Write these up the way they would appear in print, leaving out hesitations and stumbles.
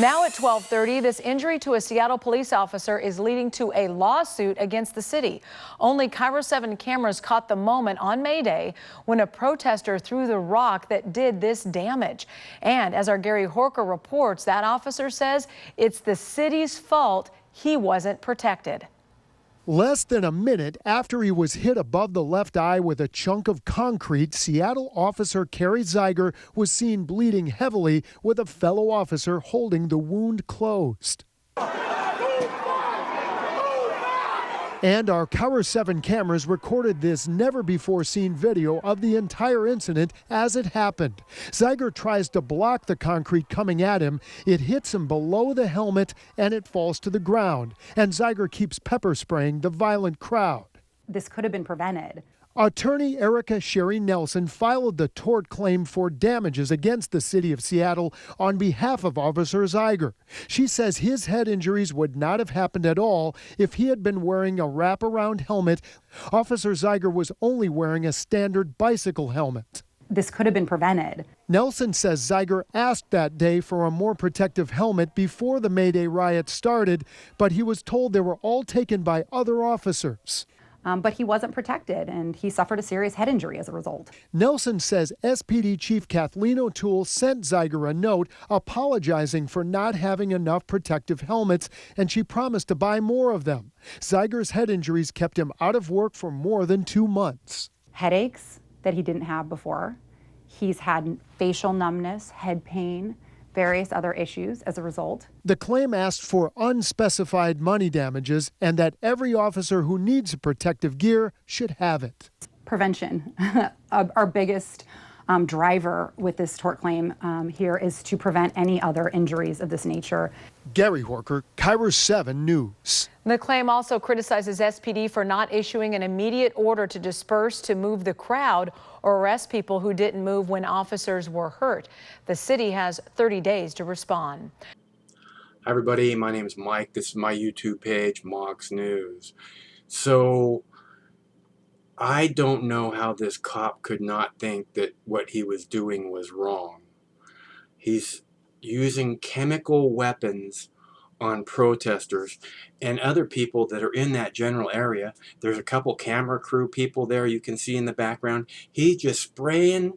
Now at 12:30, this injury to a Seattle police officer is leading to a lawsuit against the city. Only KIRO 7 cameras caught the moment on May Day when a protester threw the rock that did this damage. And as our Gary Horker reports, that officer says it's the city's fault he wasn't protected. Less than a minute after he was hit above the left eye with a chunk of concrete, Seattle officer Kerry Zeiger was seen bleeding heavily with a fellow officer holding the wound closed. And our KIRO 7 cameras recorded this never-before-seen video of the entire incident as it happened. Zeiger tries to block the concrete coming at him. It hits him below the helmet and it falls to the ground. And Zeiger keeps pepper spraying the violent crowd. This could have been prevented. Attorney Erica Sherry Nelson filed the tort claim for damages against the city of Seattle on behalf of Officer Zeiger. She says his head injuries would not have happened at all if he had been wearing a wraparound helmet. Officer Zeiger was only wearing a standard bicycle helmet. This could have been prevented. Nelson says Zeiger asked that day for a more protective helmet before the May Day riot started, but he was told they were all taken by other officers. But he wasn't protected, and he suffered a serious head injury as a result. Nelson says SPD Chief Kathleen O'Toole sent Zeiger a note apologizing for not having enough protective helmets, and she promised to buy more of them. Zeiger's head injuries kept him out of work for more than 2 months. Headaches that he didn't have before. He's had facial numbness, head pain, various other issues as a result. The claim asked for unspecified money damages and that every officer who needs protective gear should have it. Prevention. Our biggest driver with this tort claim here is to prevent any other injuries of this nature. Gary Horker, KIRO 7 News. The claim also criticizes SPD for not issuing an immediate order to disperse to move the crowd or arrest people who didn't move when officers were hurt. The city has 30 days to respond. Hi everybody, my name is Mike. This is my YouTube page, Mox News. So I don't know how this cop could not think that what he was doing was wrong. He's using chemical weapons on protesters and other people that are in that general area. There's a couple camera crew people there you can see in the background. He's just spraying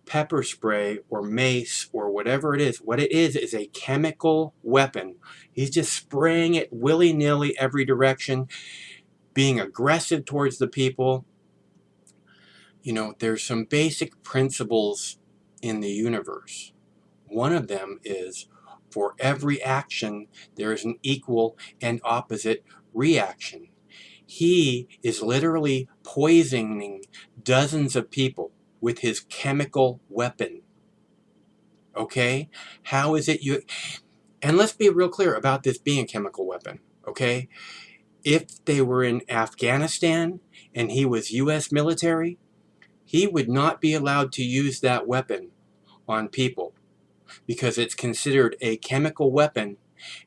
pepper spray or mace or whatever it is. What it is a chemical weapon. He's just spraying it willy-nilly every direction, being aggressive towards the people. You know, there's some basic principles in the universe. One of them is for every action, there is an equal and opposite reaction. He is literally poisoning dozens of people with his chemical weapon. Okay? How is it you... And let's be real clear about this being a chemical weapon. Okay? If they were in Afghanistan and he was U.S. military, he would not be allowed to use that weapon on people because it's considered a chemical weapon,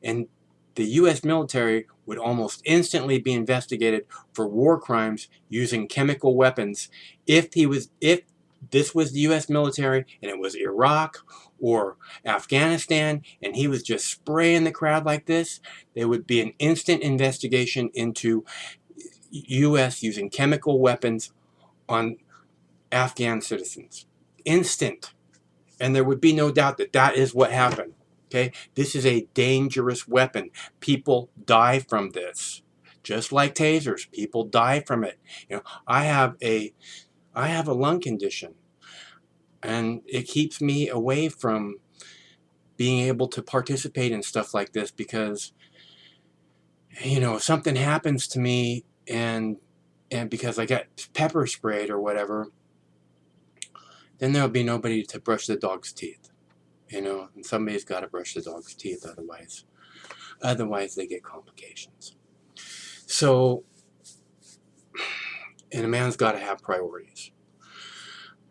and the U.S. military would almost instantly be investigated for war crimes using chemical weapons. If this was the U.S. military and it was Iraq or Afghanistan and he was just spraying the crowd like this, there would be an instant investigation into U.S. using chemical weapons on Afghan citizens. Instant. And there would be no doubt that that is what happened. Okay? This is a dangerous weapon. People die from this. Just like tasers, people die from it. You know, I have a lung condition, and it keeps me away from being able to participate in stuff like this because, you know, if something happens to me and because I got pepper sprayed or whatever, then there'll be nobody to brush the dog's teeth, you know, and somebody's got to brush the dog's teeth otherwise they get complications. So, and a man's got to have priorities.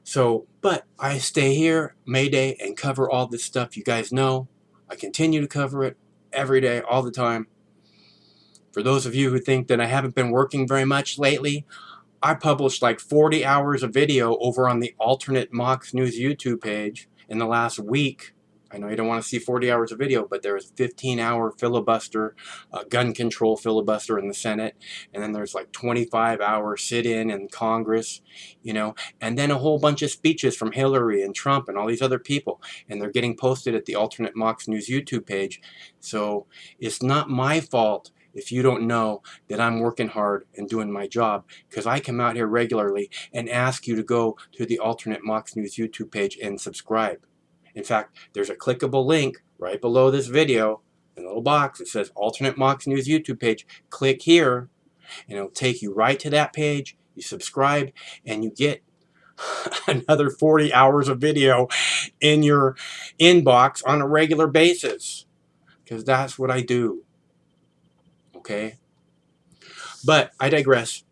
So, but I stay here, May Day, and cover all this stuff. You guys know, I continue to cover it every day, all the time. For those of you who think that I haven't been working very much lately, I published like 40 hours of video over on the Alternate Mox News YouTube page in the last week. I know you don't want to see 40 hours of video, but there was a 15-hour filibuster, gun control filibuster in the Senate, and then there's like 25-hour sit-in in Congress, you know, and then a whole bunch of speeches from Hillary and Trump and all these other people, and they're getting posted at the Alternate Mox News YouTube page. So it's not my fault if you don't know that I'm working hard and doing my job, because I come out here regularly and ask you to go to the Alternate Mox News YouTube page and subscribe. In fact, there's a clickable link right below this video in a little box. It says Alternate Mox News YouTube page. Click here and it'll take you right to that page. You subscribe and you get another 40 hours of video in your inbox on a regular basis, because that's what I do. Okay? But I digress.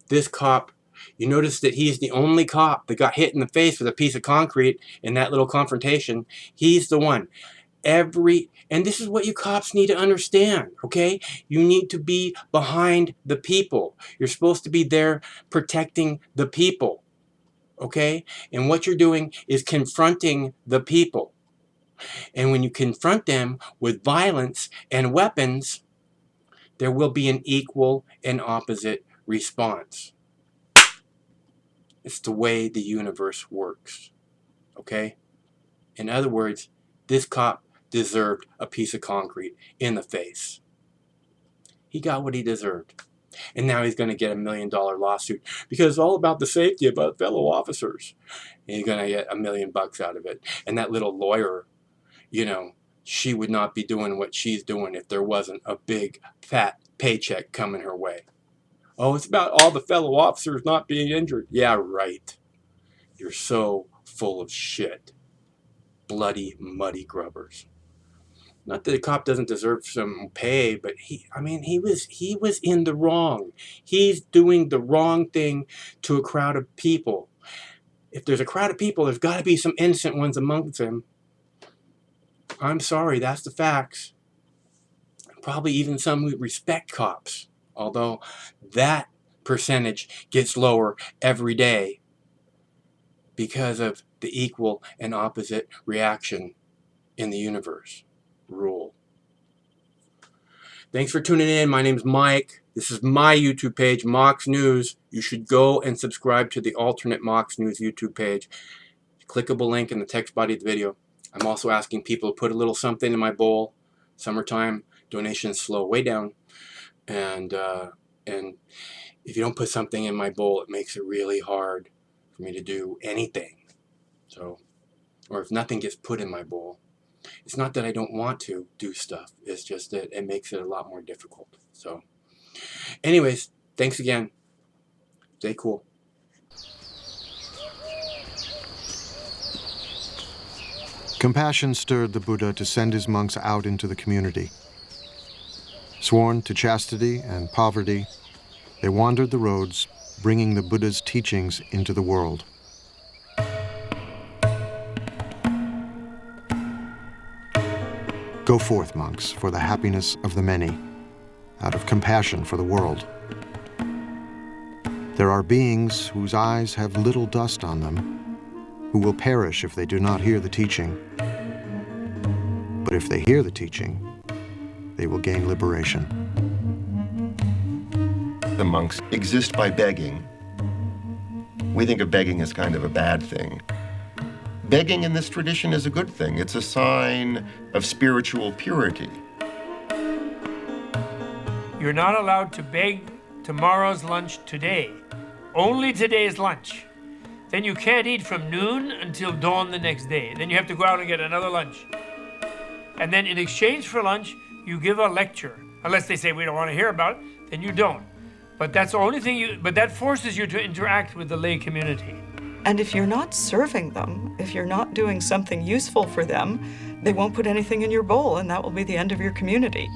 This cop, you notice that he's the only cop that got hit in the face with a piece of concrete in that little confrontation. He's the one. And this is what you cops need to understand, okay? You need to be behind the people. You're supposed to be there protecting the people, okay? And what you're doing is confronting the people. And when you confront them with violence and weapons, there will be an equal and opposite response. It's the way the universe works, okay? In other words, this cop deserved a piece of concrete in the face. He got what he deserved. And now he's going to get $1 million lawsuit because it's all about the safety of fellow officers. And he's going to get $1 million out of it. And that little lawyer, you know, she would not be doing what she's doing if there wasn't a big fat paycheck coming her way. Oh, it's about all the fellow officers not being injured. Yeah, right. You're so full of shit. Bloody, muddy grubbers. Not that the cop doesn't deserve some pay, but he was in the wrong. He's doing the wrong thing to a crowd of people. If there's a crowd of people, there's got to be some innocent ones amongst them. I'm sorry, that's the facts. Probably even some who respect cops, although that percentage gets lower every day because of the equal and opposite reaction in the universe rule. Thanks for tuning in. My name's Mike. This is my YouTube page, Mox News. You should go and subscribe to the Alternate Mox News YouTube page. Clickable link in the text body of the video. I'm also asking people to put a little something in my bowl. Summertime, donations slow way down. And if you don't put something in my bowl, it makes it really hard for me to do anything. So, or if nothing gets put in my bowl, it's not that I don't want to do stuff. It's just that it makes it a lot more difficult. So, anyways, thanks again. Stay cool. Compassion stirred the Buddha to send his monks out into the community. Sworn to chastity and poverty, they wandered the roads, bringing the Buddha's teachings into the world. Go forth, monks, for the happiness of the many, out of compassion for the world. There are beings whose eyes have little dust on them, who will perish if they do not hear the teaching. But if they hear the teaching, they will gain liberation. The monks exist by begging. We think of begging as kind of a bad thing. Begging in this tradition is a good thing. It's a sign of spiritual purity. You're not allowed to beg tomorrow's lunch today. Only today's lunch. Then you can't eat from noon until dawn the next day. Then you have to go out and get another lunch. And then in exchange for lunch, you give a lecture. Unless they say we don't want to hear about it, then you don't. But that's the only thing but that forces you to interact with the lay community. And if you're not serving them, if you're not doing something useful for them, they won't put anything in your bowl, and that will be the end of your community.